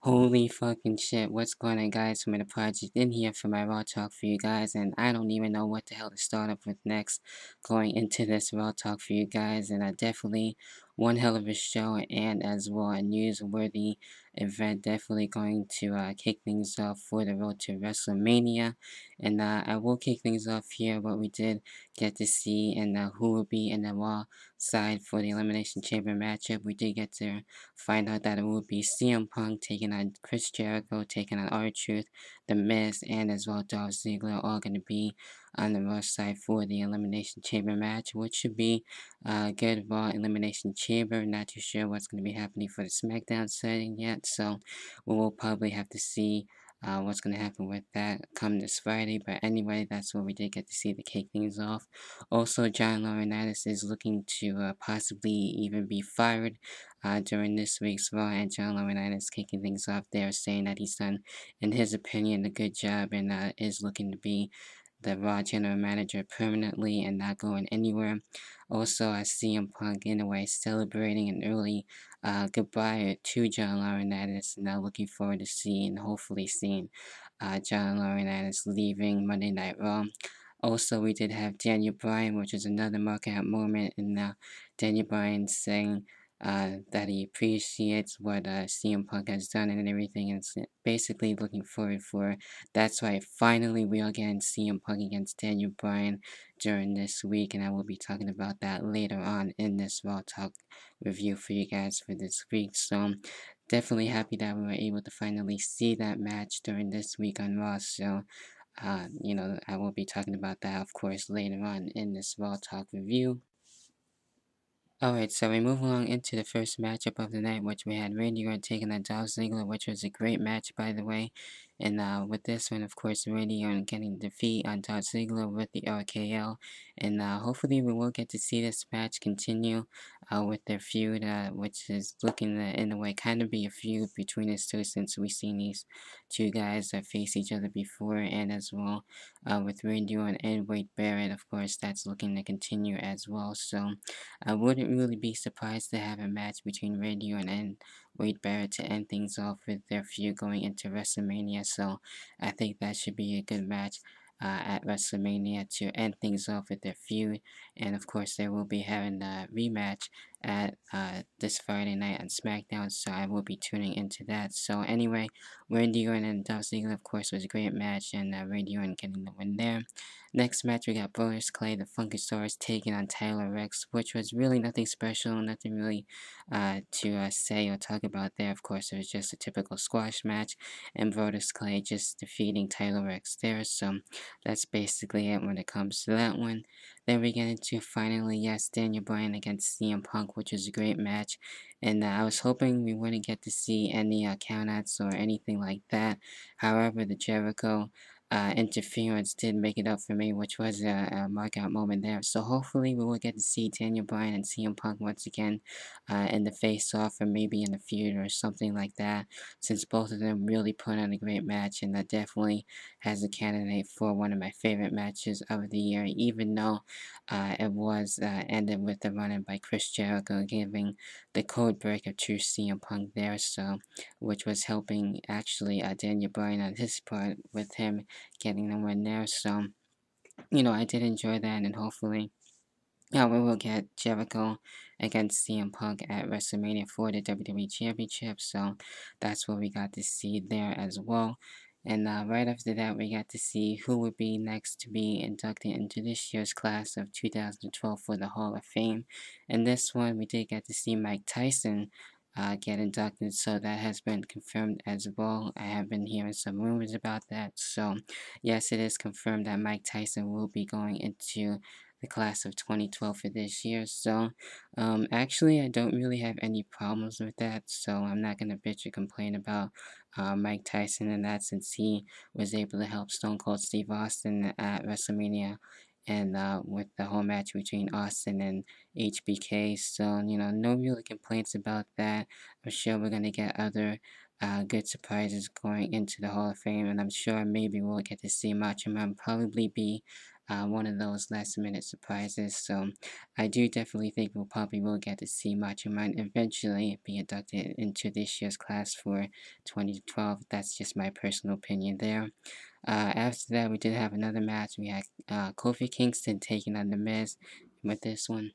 Holy fucking shit, what's going on guys from the project in here for my Raw Talk for you guys, and I don't even know what the hell to start up with next going into this Raw Talk for you guys, and definitely one hell of a show and as well a newsworthy event, definitely going to kick things off for the road to Wrestlemania, and I will kick things off here what we did get to see and who will be in the Raw side for the Elimination Chamber matchup. We did get to find out that it will be CM Punk taking on Chris Jericho, taking on R-Truth, The Miz, and as well Dolph Ziggler, all going to be on the Raw side for the Elimination Chamber match, which should be a good Raw Elimination Chamber. Not too sure what's going to be happening for the SmackDown setting yet, so we will probably have to see what's going to happen with that come this Friday. But anyway, that's where we did get to see the kick things off. Also, John Laurinaitis is looking to possibly even be fired during this week's Raw, and John Laurinaitis kicking things off there, saying that he's done, in his opinion, a good job and is looking to be the Raw general manager permanently and not going anywhere. Also, I see CM Punk in a way celebrating an early goodbye to John Laurinaitis, and now looking forward to seeing, hopefully seeing John Laurinaitis leaving Monday Night Raw. Also, we did have Daniel Bryan, which is another markout moment, and Daniel Bryan saying that he appreciates what CM Punk has done and everything, and basically looking forward for. That's why finally we are getting CM Punk against Daniel Bryan during this week, and I will be talking about that later on in this Raw Talk review for you guys for this week. So definitely happy that we were able to finally see that match during this week on Raw. So I will be talking about that, of course, later on in this Raw Talk review. Alright, so we move along into the first matchup of the night, which we had Randy Orton taking on Dolph Ziggler, which was a great match, by the way. And with this one, of course, Randy Orton getting defeat on Dolph Ziggler with the RKO. And hopefully we will get to see this match continue with their feud, which is looking to, in a way, kind of be a feud between these two, since we've seen these two guys face each other before, and as well with Randy Orton and Wade Barrett, of course, that's looking to continue as well. So I wouldn't really be surprised to have a match between Randy Orton and Wade Barrett to end things off with their feud going into WrestleMania. So I think that should be a good match at WrestleMania to end things off with their feud. And of course, they will be having a rematch at this Friday night on SmackDown. So I will be tuning into that. So anyway, Randy Orton and Dolph Ziggler, of course, was a great match, and Randy Orton getting the win there. Next match, we got Brodus Clay, the Funkasaurus, taking on Tyler Rex, which was really nothing special, nothing really to say or talk about there. Of course, it was just a typical squash match, and Brodus Clay just defeating Tyler Rex there. So that's basically it when it comes to that one. Then we get into finally, yes, Daniel Bryan against CM Punk, which was a great match. And I was hoping we wouldn't get to see any countouts or anything like that. However, the Jericho interference did make it up for me, which was a markout moment there. So hopefully we will get to see Daniel Bryan and CM Punk once again in the face-off, or maybe in the feud or something like that, since both of them really put on a great match, and that definitely has a candidate for one of my favorite matches of the year, even though it was ended with the run-in by Chris Jericho, giving the code breaker to CM Punk there, so which was helping actually Daniel Bryan on his part with him getting the win there. So, I did enjoy that, and hopefully, we will get Jericho against CM Punk at WrestleMania for the WWE Championship. So, that's what we got to see there as well. And right after that, we got to see who would be next to be inducted into this year's class of 2012 for the Hall of Fame. And this one, we did get to see Mike Tyson get inducted, so that has been confirmed as well. I have been hearing some rumors about that, so yes, it is confirmed that Mike Tyson will be going into the class of 2012 for this year. So actually, I don't really have any problems with that, so I'm not going to bitch or complain about Mike Tyson and that, since he was able to help Stone Cold Steve Austin at WrestleMania, and with the whole match between Austin and HBK. So, no really complaints about that. I'm sure we're going to get other good surprises going into the Hall of Fame, and I'm sure maybe we'll get to see Macho Man probably be one of those last minute surprises. So I do definitely think we'll probably will get to see Macho Man eventually be inducted into this year's class for 2012. That's just my personal opinion there. After that, we did have another match. We had Kofi Kingston taking on The Miz with this one.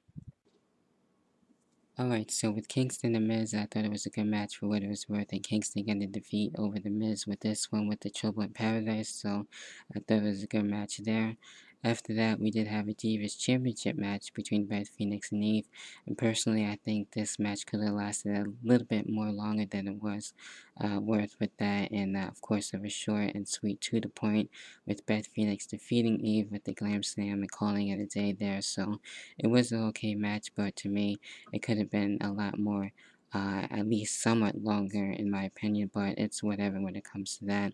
Alright, so with Kingston and Miz, I thought it was a good match for what it was worth, and Kingston getting the defeat over The Miz with this one with the Trouble in Paradise, so I thought it was a good match there. After that, we did have a Divas Championship match between Beth Phoenix and Eve, and personally, I think this match could have lasted a little bit more longer than it was worth with that, and of course, it was short and sweet to the point, with Beth Phoenix defeating Eve with the Glam Slam and calling it a day there, so it was an okay match, but to me, it could have been a lot more, at least somewhat longer in my opinion, but it's whatever when it comes to that.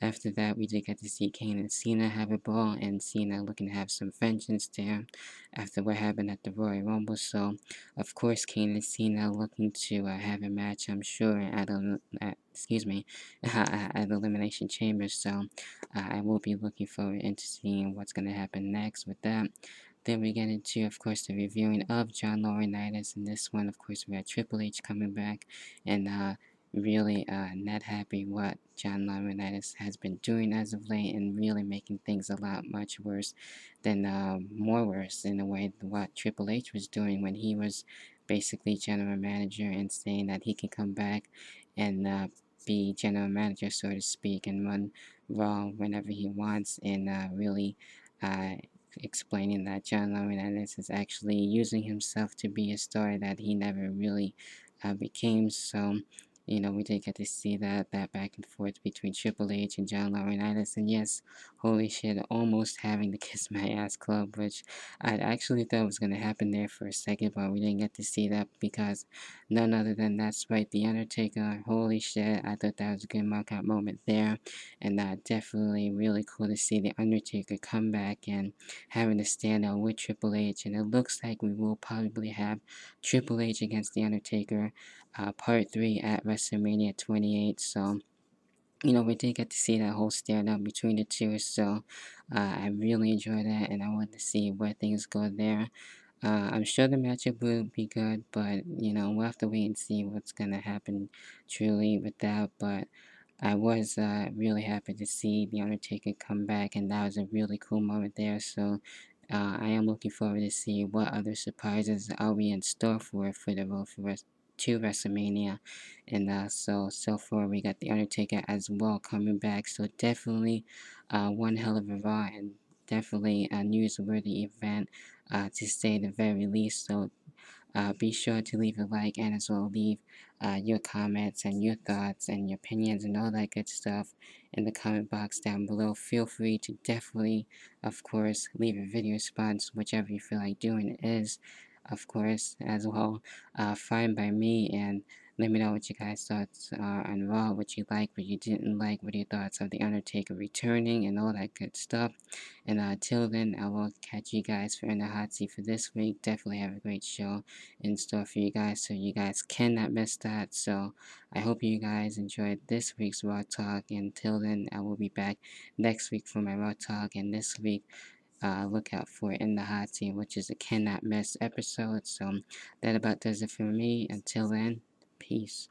After that, we did get to see Kane and Cena have a brawl, and Cena looking to have some vengeance there after what happened at the Royal Rumble. So, of course, Kane and Cena looking to have a match, I'm sure, excuse me, at Elimination Chamber. So, I will be looking forward into seeing what's going to happen next with that. Then we get into, of course, the reviewing of John Laurinaitis. In this one, of course, we had Triple H coming back and really not happy what John Laurinaitis has been doing as of late and really making things a lot much worse than more worse in a way than what Triple H was doing when he was basically general manager and saying that he can come back and be general manager, so to speak, and run Raw whenever he wants and really uh, explaining that John Laurinaitis is actually using himself to be a star that he never really became. So, we did get to see that back and forth between Triple H and John Laurinaitis. And yes, holy shit, almost having the Kiss My Ass Club, which I actually thought was going to happen there for a second, but we didn't get to see that because none other than that's right, The Undertaker. Holy shit, I thought that was a good knockout moment there. And definitely really cool to see The Undertaker come back and having to stand out with Triple H, and it looks like we will probably have Triple H against The Undertaker, Part 3 at WrestleMania 28. So, we did get to see that whole stand up between the two, so I really enjoyed that, and I want to see where things go there. I'm sure the matchup will be good, but we'll have to wait and see what's gonna happen truly with that. But I was really happy to see The Undertaker come back, and that was a really cool moment there. So I am looking forward to see what other surprises are we in store for the road to WrestleMania. And so far we got The Undertaker as well coming back. So definitely one hell of a Raw and definitely a newsworthy event to say the very least. So be sure to leave a like and as well leave your comments and your thoughts and your opinions and all that good stuff in the comment box down below. Feel free to definitely, of course, leave a video response, whichever you feel like doing is, of course, as well. Fine by me, and let me know what you guys' thoughts are on Raw, what you like, what you didn't like, what are your thoughts of The Undertaker returning, and all that good stuff. And till then, I will catch you guys for in the hot seat for this week. Definitely have a great show in store for you guys, so you guys cannot miss that. So I hope you guys enjoyed this week's Raw Talk. Until then, I will be back next week for my Raw Talk, and this week look out for In the Hot Seat, which is a cannot miss episode. So that about does it for me. Until then, peace.